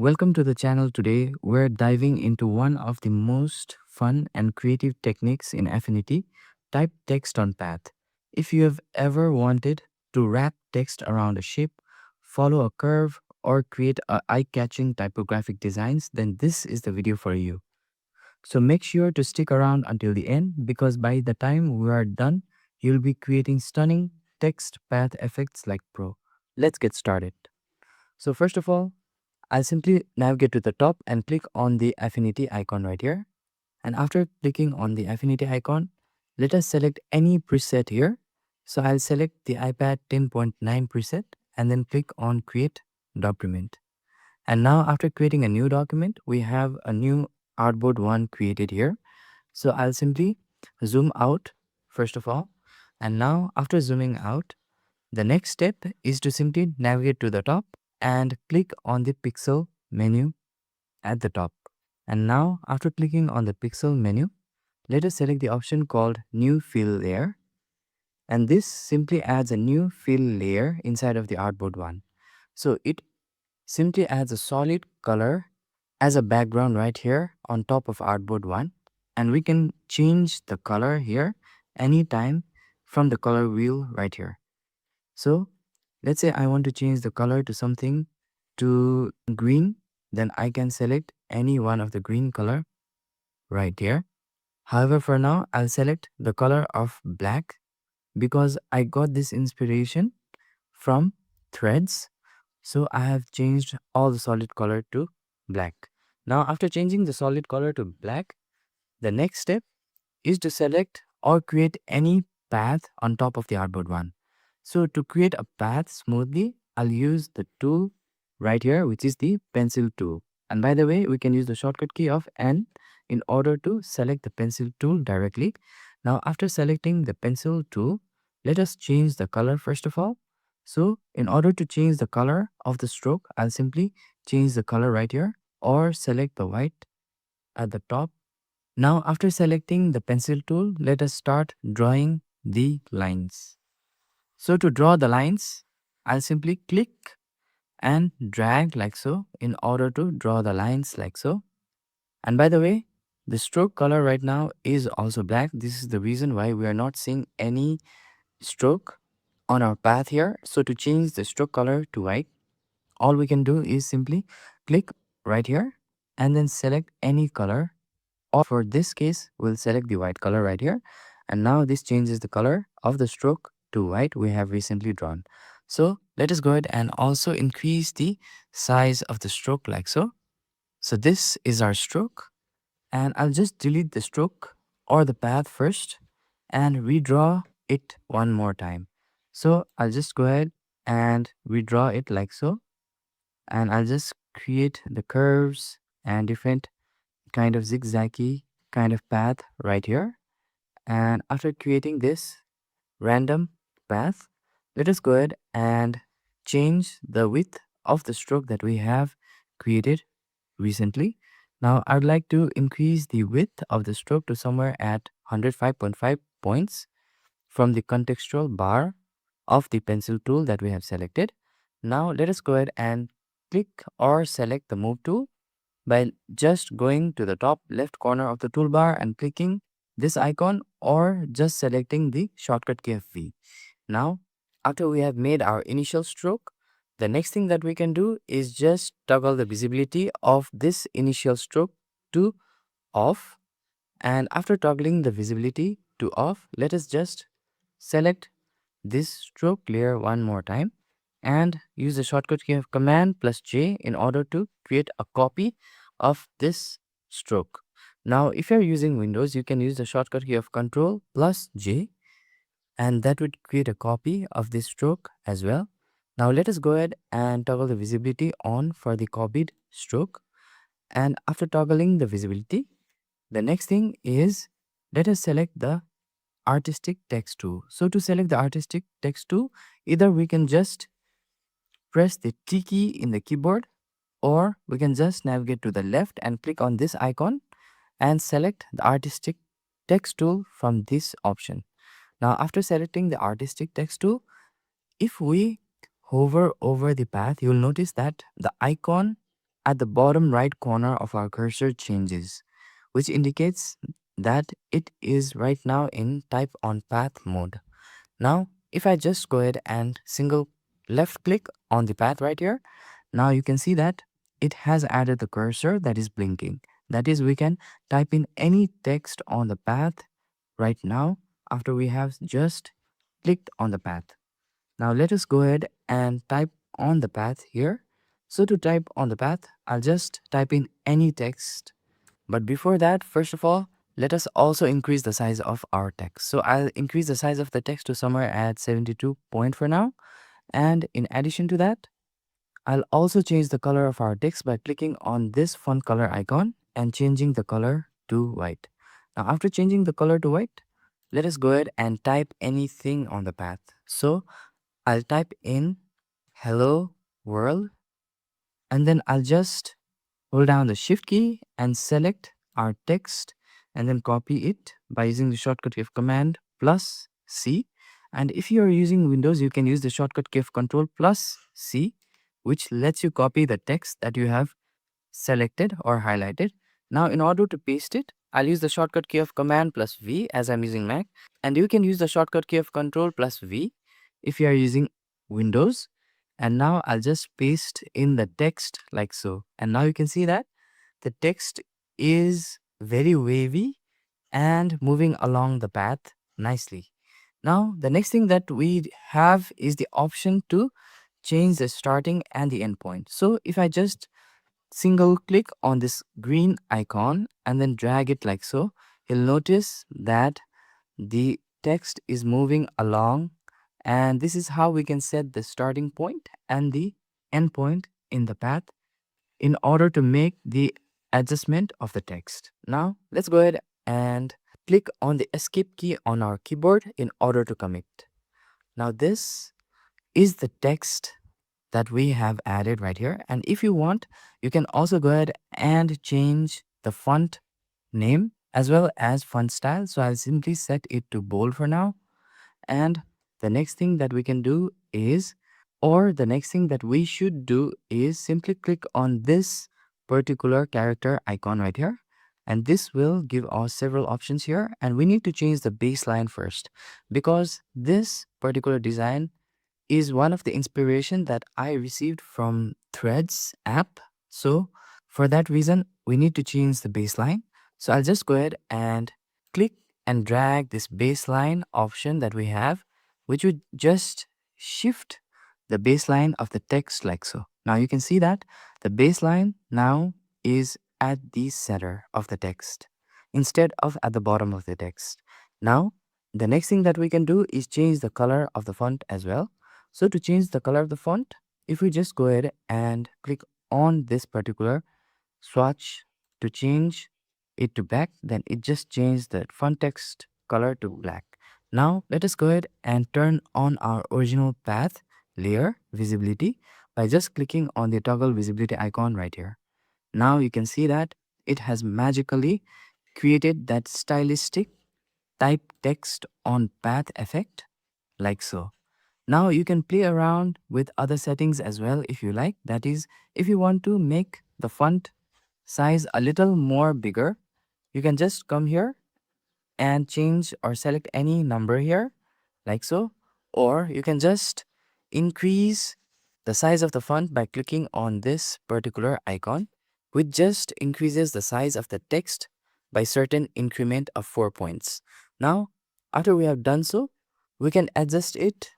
Welcome to the channel. Today we're diving into one of the most fun and creative techniques in Affinity, type text on path. If you have ever wanted to wrap text around a shape, follow a curve, or create eye-catching typographic designs, then this is the video for you. So make sure to stick around until the end because by the time we are done, you'll be creating stunning text path effects like pro. Let's get started. So first of all, I'll simply navigate to the top and click on the Affinity icon right here. And after clicking on the Affinity icon, let us select any preset here. So I'll select the iPad 10.9 preset and then click on Create Document. And now after creating a new document, we have a new artboard one created here. So I'll simply zoom out first of all. And now after zooming out, the next step is to simply navigate to the top and click on the pixel menu at the top. And now after clicking on the pixel menu, let us select the option called new fill layer. And this simply adds a new fill layer inside of the artboard one. So it simply adds a solid color as a background right here on top of artboard one. And we can change the color here anytime from the color wheel right here. So let's say I want to change the color to something to green, then I can select any one of the green color right here. However, for now, I'll select the color of black because I got this inspiration from threads. So I have changed all the solid color to black. Now, after changing the solid color to black, the next step is to select or create any path on top of the artboard one. So to create a path smoothly, I'll use the tool right here, which is the pencil tool. And by the way, we can use the shortcut key of N in order to select the pencil tool directly. Now, after selecting the pencil tool, let us change the color first of all. So in order to change the color of the stroke, I'll simply change the color right here or select the white at the top. Now, after selecting the pencil tool, let us start drawing the lines. So to draw the lines, I'll simply click and drag like so in order to draw the lines like so. And by the way, the stroke color right now is also black. This is the reason why we are not seeing any stroke on our path here. So to change the stroke color to white, all we can do is simply click right here and then select any color, or for this case, we'll select the white color right here. And now this changes the color of the stroke to white we have recently drawn. So let us go ahead and also increase the size of the stroke like so. So this is our stroke, and I'll just delete the stroke or the path first and redraw it one more time. So I'll just go ahead and redraw it like so. And I'll just create the curves and different kind of zigzaggy kind of path right here. And after creating this random path, let us go ahead and change the width of the stroke that we have created recently. Now I'd like to increase the width of the stroke to somewhere at 105.5 points from the contextual bar of the pencil tool that we have selected. Now let us go ahead and click or select the move tool by just going to the top left corner of the toolbar and clicking this icon or just selecting the shortcut key of V. Now, after we have made our initial stroke, the next thing that we can do is just toggle the visibility of this initial stroke to off. And after toggling the visibility to off, let us just select this stroke layer one more time and use the shortcut key of Command plus J in order to create a copy of this stroke. Now, if you're using Windows, you can use the shortcut key of Control plus J, and that would create a copy of this stroke as well. Now, let us go ahead and toggle the visibility on for the copied stroke. And after toggling the visibility, the next thing is let us select the artistic text tool. So to select the artistic text tool, either we can just press the T key in the keyboard, or we can just navigate to the left and click on this icon and select the artistic text tool from this option. Now after selecting the artistic text tool, if we hover over the path, you will notice that the icon at the bottom right corner of our cursor changes, which indicates that it is right now in type on path mode. Now, if I just go ahead and single left click on the path right here, now you can see that it has added the cursor that is blinking. That is, we can type in any text on the path right now after we have just clicked on the path. Now let us go ahead and type on the path here. So to type on the path, I'll just type in any text. But before that, first of all, let us also increase the size of our text. So I'll increase the size of the text to somewhere at 72 point for now. And in addition to that, I'll also change the color of our text by clicking on this font color icon and changing the color to white. Now after changing the color to white, let us go ahead and type anything on the path. So I'll type in hello world, and then I'll just hold down the shift key and select our text and then copy it by using the shortcut key of command plus C. And if you are using Windows, you can use the shortcut key of control plus C, which lets you copy the text that you have selected or highlighted. Now, in order to paste it, I'll use the shortcut key of command plus V as I'm using Mac, and you can use the shortcut key of control plus V if you are using Windows. And now I'll just paste in the text like so. And now you can see that the text is very wavy and moving along the path nicely. Now, the next thing that we have is the option to change the starting and the end point. So if I just single click on this green icon and then drag it like so, you'll notice that the text is moving along, and this is how we can set the starting point and the end point in the path in order to make the adjustment of the text. Now let's go ahead and click on the escape key on our keyboard in order to commit. Now this is the text that we have added right here, and if you want, you can also go ahead and change the font name as well as font style. So I'll simply set it to bold for now. And the next thing that we can do is, or the next thing that we should do is simply click on this particular character icon right here. And this will give us several options here. And we need to change the baseline first, because this particular design is one of the inspiration that I received from Threads app. So for that reason, we need to change the baseline. So I'll just go ahead and click and drag this baseline option that we have, which would just shift the baseline of the text like so. Now you can see that the baseline now is at the center of the text instead of at the bottom of the text. Now, the next thing that we can do is change the color of the font as well. So to change the color of the font, if we just go ahead and click on this particular swatch to change it to black, then it just changed the font text color to black. Now let us go ahead and turn on our original path layer visibility by just clicking on the toggle visibility icon right here. Now you can see that it has magically created that stylistic type text on path effect like so. Now you can play around with other settings as well if you like. That is, if you want to make the font size a little more bigger, you can just come here and change or select any number here like so, or you can just increase the size of the font by clicking on this particular icon, which just increases the size of the text by certain increment of 4 points. Now after we have done so, we can adjust it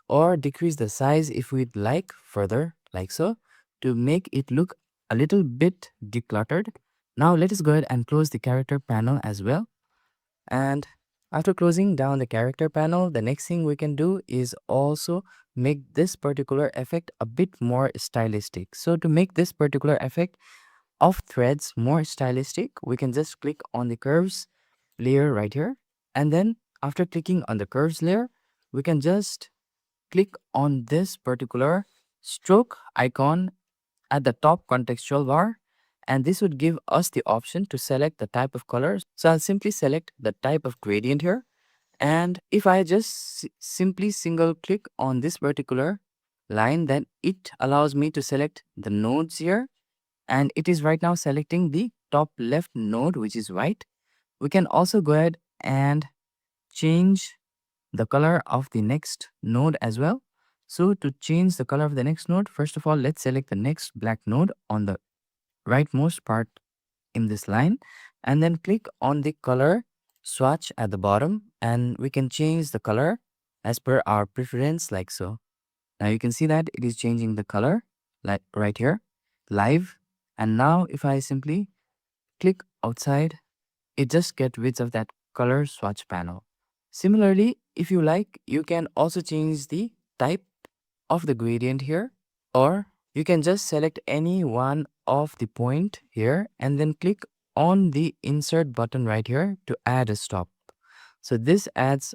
or decrease the size if we'd like further like so, to make it look a little bit decluttered. Now let us go ahead and close the character panel as well. And after closing down the character panel, the next thing we can do is also make this particular effect a bit more stylistic. So to make this particular effect of threads more stylistic, we can just click on the curves layer right here. And then after clicking on the curves layer, we can just click on this particular stroke icon at the top contextual bar, and this would give us the option to select the type of colors. So I'll simply select the type of gradient here, and if I just simply single click on this particular line, then it allows me to select the nodes here and it is right now selecting the top left node, which is white. We can also go ahead and change the color of the next node as well. So to change the color of the next node, first of all, let's select the next black node on the rightmost part in this line, and then click on the color swatch at the bottom, and we can change the color as per our preference, like so. Now you can see that it is changing the color like right here live. And now if I simply click outside, it just gets rid of that color swatch panel. Similarly, if you like, you can also change the type of the gradient here, or you can just select any one of the point here and then click on the insert button right here to add a stop. So this adds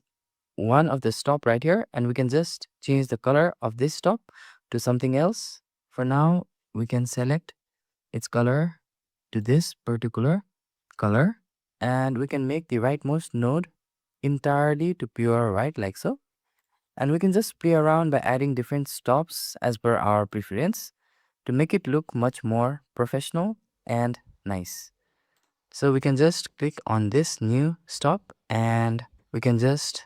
one of the stop right here, and we can just change the color of this stop to something else. For now, we can select its color to this particular color, and we can make the rightmost node entirely to pure white, like so. And we can just play around by adding different stops as per our preference to make it look much more professional and nice. So we can just click on this new stop, and we can just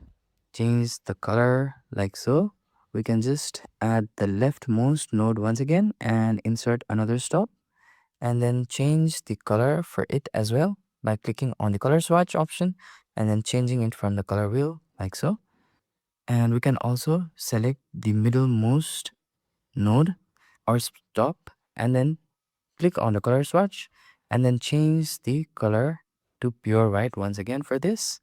change the color like so. We can just add the leftmost node once again and insert another stop, and then change the color for it as well by clicking on the color swatch option and then changing it from the color wheel like so. And we can also select the middlemost node or stop and then click on the color swatch and then change the color to pure white once again for this.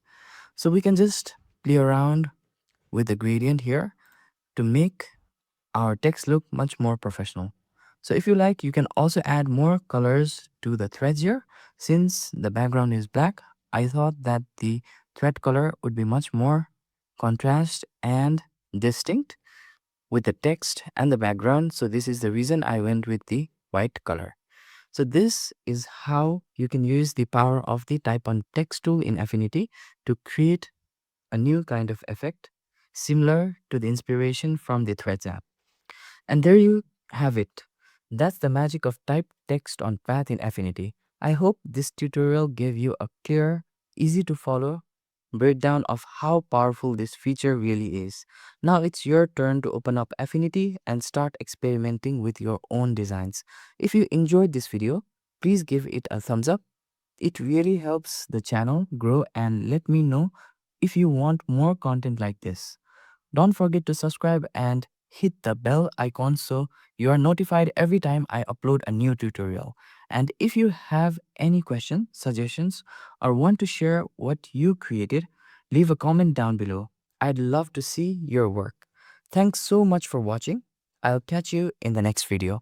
So we can just play around with the gradient here to make our text look much more professional. So if you like, you can also add more colors to the threads here. Since the background is black, I thought that the thread color would be much more contrast and distinct with the text and the background. So this is the reason I went with the white color. So this is how you can use the power of the type on text tool in Affinity to create a new kind of effect similar to the inspiration from the Threads app. And there you have it. That's the magic of type text on Path in Affinity. I hope this tutorial gave you a clear, easy to follow breakdown of how powerful this feature really is. Now it's your turn to open up Affinity and start experimenting with your own designs. If you enjoyed this video, please give it a thumbs up. It really helps the channel grow, and let me know if you want more content like this. Don't forget to subscribe and hit the bell icon so you are notified every time I upload a new tutorial. And if you have any questions, suggestions, or want to share what you created, leave a comment down below. I'd love to see your work. Thanks so much for watching. I'll catch you in the next video.